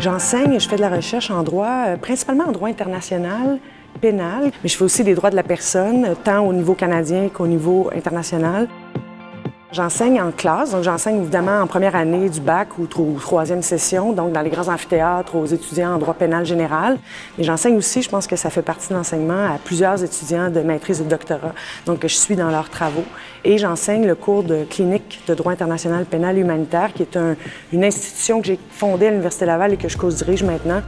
J'enseigne et je fais de la recherche en droit, principalement en droit international, pénal, mais je fais aussi des droits de la personne, tant au niveau canadien qu'au niveau international. J'enseigne en classe, donc j'enseigne évidemment en première année du bac ou troisième session, donc dans les grands amphithéâtres aux étudiants en droit pénal général. Mais j'enseigne aussi, je pense que ça fait partie de l'enseignement, à plusieurs étudiants de maîtrise et de doctorat, donc je suis dans leurs travaux. Et j'enseigne le cours de clinique de droit international pénal humanitaire, qui est une institution que j'ai fondée à l'Université Laval et que je co-dirige maintenant.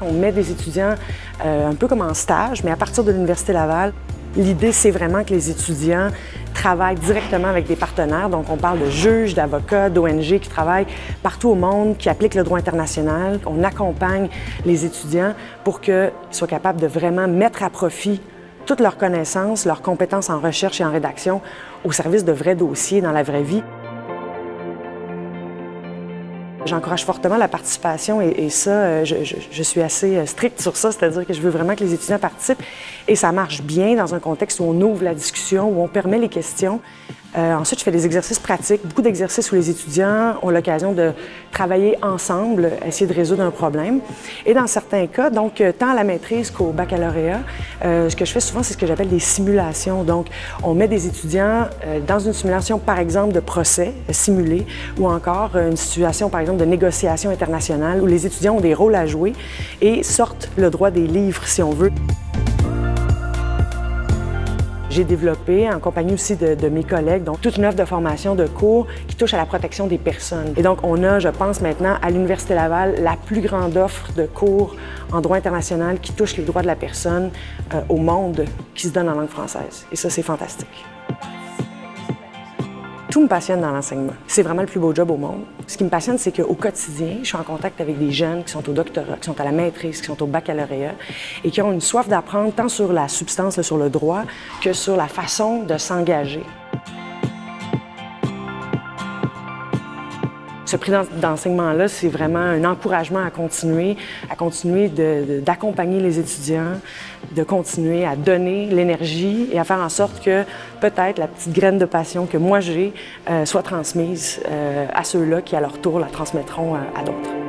On met des étudiants un peu comme en stage, mais à partir de l'Université Laval. L'idée, c'est vraiment que les étudiants travaillent directement avec des partenaires. Donc, on parle de juges, d'avocats, d'ONG qui travaillent partout au monde, qui appliquent le droit international. On accompagne les étudiants pour qu'ils soient capables de vraiment mettre à profit toutes leurs connaissances, leurs compétences en recherche et en rédaction au service de vrais dossiers dans la vraie vie. J'encourage fortement la participation et ça, je suis assez stricte sur ça, c'est-à-dire que je veux vraiment que les étudiants participent et ça marche bien dans un contexte où on ouvre la discussion, où on permet les questions. Ensuite, je fais des exercices pratiques, beaucoup d'exercices où les étudiants ont l'occasion de travailler ensemble, essayer de résoudre un problème. Et dans certains cas, donc tant à la maîtrise qu'au baccalauréat, ce que je fais souvent, c'est ce que j'appelle des simulations. Donc, on met des étudiants dans une simulation, par exemple, de procès simulé ou encore une situation, par exemple, de négociation internationale où les étudiants ont des rôles à jouer et sortent le droit des livres, si on veut. J'ai développé, en compagnie aussi de mes collègues, donc toute une offre de formation de cours qui touche à la protection des personnes. Et donc, on a, je pense maintenant, à l'Université Laval, la plus grande offre de cours en droit international qui touche les droits de la personne au monde, qui se donne en langue française. Et ça, c'est fantastique. Tout me passionne dans l'enseignement. C'est vraiment le plus beau job au monde. Ce qui me passionne, c'est qu'au quotidien, je suis en contact avec des jeunes qui sont au doctorat, qui sont à la maîtrise, qui sont au baccalauréat et qui ont une soif d'apprendre tant sur la substance, sur le droit, que sur la façon de s'engager. Ce prix d'enseignement-là, c'est vraiment un encouragement à continuer d'accompagner les étudiants, de continuer à donner l'énergie et à faire en sorte que peut-être la petite graine de passion que moi j'ai soit transmise à ceux-là qui, à leur tour, la transmettront à d'autres.